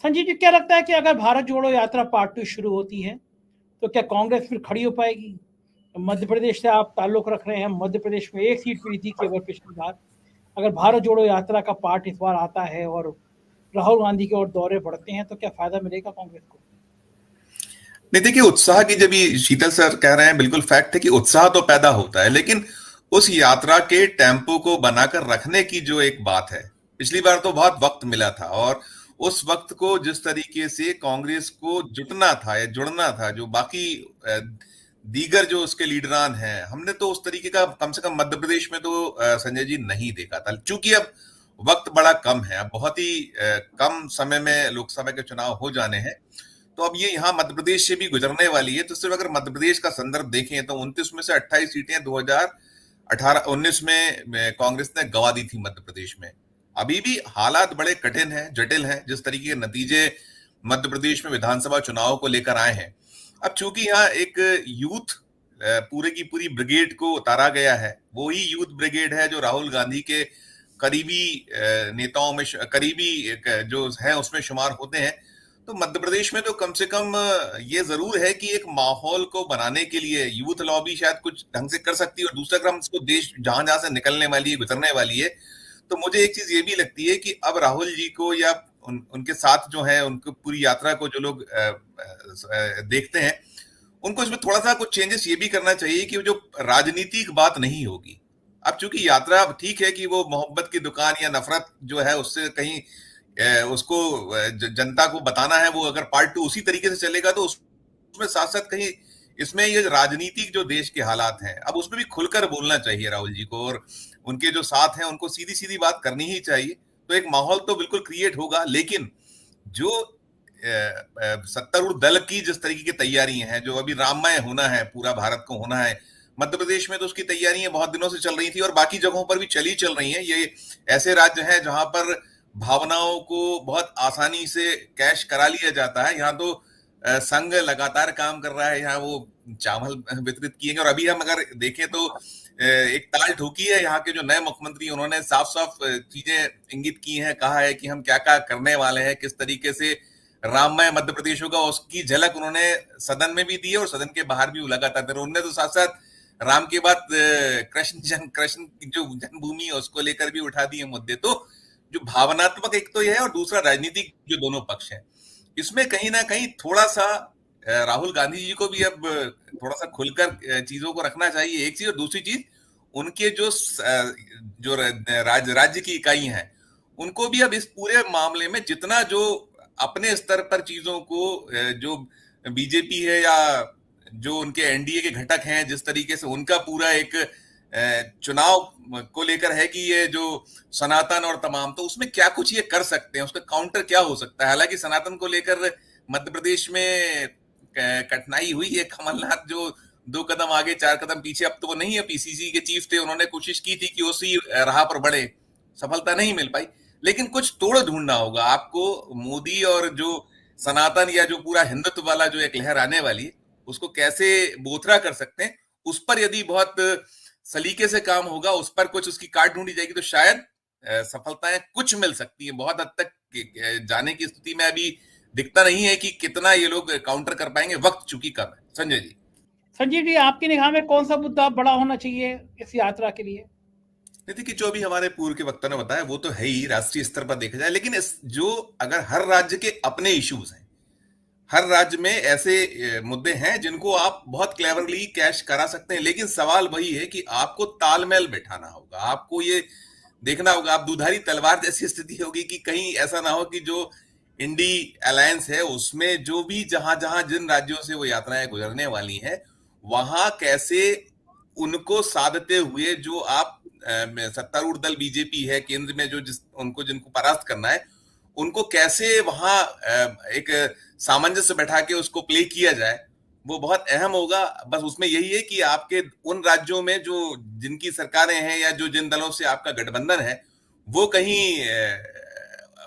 संजीव जी, क्या लगता है कि अगर भारत जोड़ो यात्रा पार्ट 2 शुरू होती है तो क्या कांग्रेस फिर खड़ी हो पाएगी? मध्य प्रदेश से आप ताल्लुक रख रहे हैं, मध्य प्रदेश में एक सीट मिली थी केवल पिछली बार। अगर भारत जोड़ो यात्रा का पार्ट इस बार आता है और राहुल गांधी की ओर दौरे बढ़ते हैं तो क्या फायदा मिलेगा कांग्रेस को? नहीं, देखिए, उत्साह की जब ये शीतल सर कह रहे हैं, बिल्कुल फैक्ट है कि उत्साह तो पैदा होता है, लेकिन उस यात्रा के टेम्पो को बनाकर रखने की जो एक बात है, पिछली बार तो बहुत वक्त मिला था और उस वक्त को जिस तरीके से कांग्रेस को जुटना था या जुड़ना था, जो बाकी दीगर जो उसके लीडरान हैं, हमने तो उस तरीके का कम से कम मध्य प्रदेश में तो संजय जी नहीं देखा था। चूंकि अब वक्त बड़ा कम है, अब बहुत ही कम समय में लोकसभा के चुनाव हो जाने हैं, तो अब ये यहाँ मध्य प्रदेश से भी गुजरने वाली है। तो सिर्फ अगर मध्य प्रदेश का संदर्भ देखें तो 29 में से 28 सीटें 2018-19 में कांग्रेस ने गंवा दी थी मध्य प्रदेश में। अभी भी हालात बड़े कठिन हैं, जटिल हैं, जिस तरीके के नतीजे मध्य प्रदेश में विधानसभा चुनाव को लेकर आए हैं। अब चूंकि यहाँ एक यूथ पूरे की पूरी ब्रिगेड को उतारा गया है, वो ही यूथ ब्रिगेड है जो राहुल गांधी के करीबी नेताओं में, करीबी जो है उसमें शुमार होते हैं। तो मध्य प्रदेश में तो कम से कम ये जरूर है कि एक माहौल को बनाने के लिए यूथ लॉबी शायद कुछ ढंग से कर सकती है। और दूसरा क्रम इसको देश जहां जहां से निकलने वाली है, गुजरने वाली है, तो मुझे एक चीज ये भी लगती है कि अब राहुल जी को या उनके साथ जो है, उनको पूरी यात्रा को जो लोग देखते हैं, उनको इसमें थोड़ा सा कुछ चेंजेस ये भी करना चाहिए कि जो राजनीतिक बात नहीं होगी। अब चूंकि यात्रा ठीक है कि वो मोहब्बत की दुकान या नफरत जो है उससे कहीं उसको जनता को बताना है, वो अगर पार्ट 2 उसी तरीके से चलेगा तो उसमें साथ साथ कहीं इसमें ये राजनीतिक जो देश के हालात हैं, अब उसमें भी खुलकर बोलना चाहिए राहुल जी को, और उनके जो साथ हैं उनको सीधी सीधी बात करनी ही चाहिए। तो एक माहौल तो बिल्कुल क्रिएट होगा, लेकिन जो सत्तारूढ़ दल की जिस तरीके की तैयारियां हैं, जो अभी राममय होना है, पूरा भारत को होना है, मध्य प्रदेश में तो उसकी तैयारियां बहुत दिनों से चल रही थी और बाकी जगहों पर भी चल रही हैं। ये ऐसे राज्य हैं जहां पर भावनाओं को बहुत आसानी से कैश करा लिया जाता है। यहाँ तो संघ लगातार काम कर रहा है, यहाँ वो चावल वितरित किए गए। और अभी हम अगर देखें तो एक ताल ठोकी है यहाँ के जो नए मुख्यमंत्री, उन्होंने साफ साफ चीजें इंगित की हैं, कहा है कि हम क्या क्या करने वाले हैं, किस तरीके से राममय मध्य प्रदेश होगा, उसकी झलक उन्होंने सदन में भी दी है और सदन के बाहर भी लगातार। उन्होंने तो साथ साथ राम के बाद कृष्ण की जो जन्मभूमि है उसको लेकर भी उठा दिए मुद्दे। तो जो भावनात्मक एक तो यह है, और दूसरा राजनीतिक जो दोनों पक्ष हैं, इसमें कहीं ना कहीं थोड़ा सा राहुल गांधी जी को भी अब थोड़ा सा खुलकर चीजों को रखना चाहिए, एक चीज। और दूसरी चीज, उनके जो राज्य की इकाई हैं, उनको भी अब इस पूरे मामले में जितना जो अपने स्तर पर चीजों को, जो बीजेपी है या जो उनके एनडीए के घटक हैं, जिस तरीके से उनका पूरा एक चुनाव को लेकर है कि ये जो सनातन और तमाम, तो उसमें क्या कुछ ये कर सकते हैं, उसका काउंटर क्या हो सकता है। हालांकि सनातन को लेकर मध्य प्रदेश में कठिनाई हुई है, कमलनाथ जो 2 कदम आगे 4 कदम पीछे, अब तो वो नहीं है, पीसीसी के चीफ थे, उन्होंने कोशिश की थी कि उसी राह पर बढ़े, सफलता नहीं मिल पाई। लेकिन कुछ तोड़ ढूंढना होगा आपको। मोदी और जो सनातन या जो पूरा हिंदुत्व वाला जो एक लहर आने वाली है, उसको कैसे बोथरा कर सकते हैं, उस पर यदि बहुत सलीके से काम होगा, उस पर कुछ उसकी काट ढूंढी जाएगी, तो शायद सफलताएं कुछ मिल सकती है। बहुत हद तक जाने की स्थिति में अभी दिखता नहीं है कि कितना ये लोग काउंटर कर पाएंगे, वक्त चूंकि कम है। संजय जी, आपकी निगाह में कौन सा मुद्दा बड़ा होना चाहिए इस यात्रा के लिए? देखिए, जो अभी हमारे पूर्व के वक्ता ने बताया वो तो है ही, राष्ट्रीय स्तर पर देखा जाए, लेकिन जो अगर हर राज्य के अपने इश्यूज हैं, हर राज्य में ऐसे मुद्दे हैं जिनको आप बहुत क्लेवरली कैश करा सकते हैं, लेकिन सवाल वही है कि आपको तालमेल बैठाना होगा, आपको ये देखना होगा। आप दुधारी तलवार जैसी स्थिति होगी कि कहीं ऐसा ना हो कि जो इंडी अलायंस है उसमें जो भी जहां जहां जिन राज्यों से वो यात्राएं गुजरने वाली हैं, वहां कैसे उनको साधते हुए जो आप सत्तारूढ़ दल बीजेपी है केंद्र में, जो जिनको परास्त करना है, उनको कैसे वहां एक सामंजस्य बैठा के उसको प्ले किया जाए, वो बहुत अहम होगा। बस उसमें यही है कि आपके उन राज्यों में जो जिनकी सरकारें हैं या जो जिन दलों से आपका गठबंधन है, वो कहीं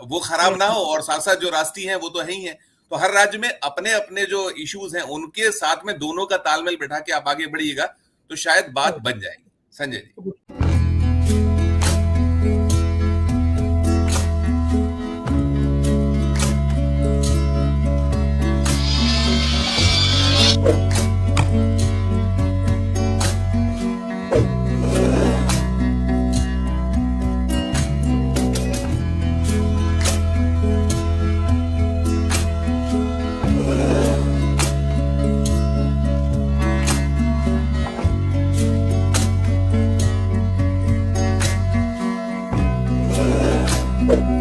वो खराब ना हो, और साथ साथ जो राष्ट्रीय हैं वो तो है ही है। तो हर राज्य में अपने अपने जो इश्यूज हैं उनके साथ में दोनों का तालमेल बैठा के आप आगे बढ़िएगा तो शायद बात बन जाएगी। संजय जी। है।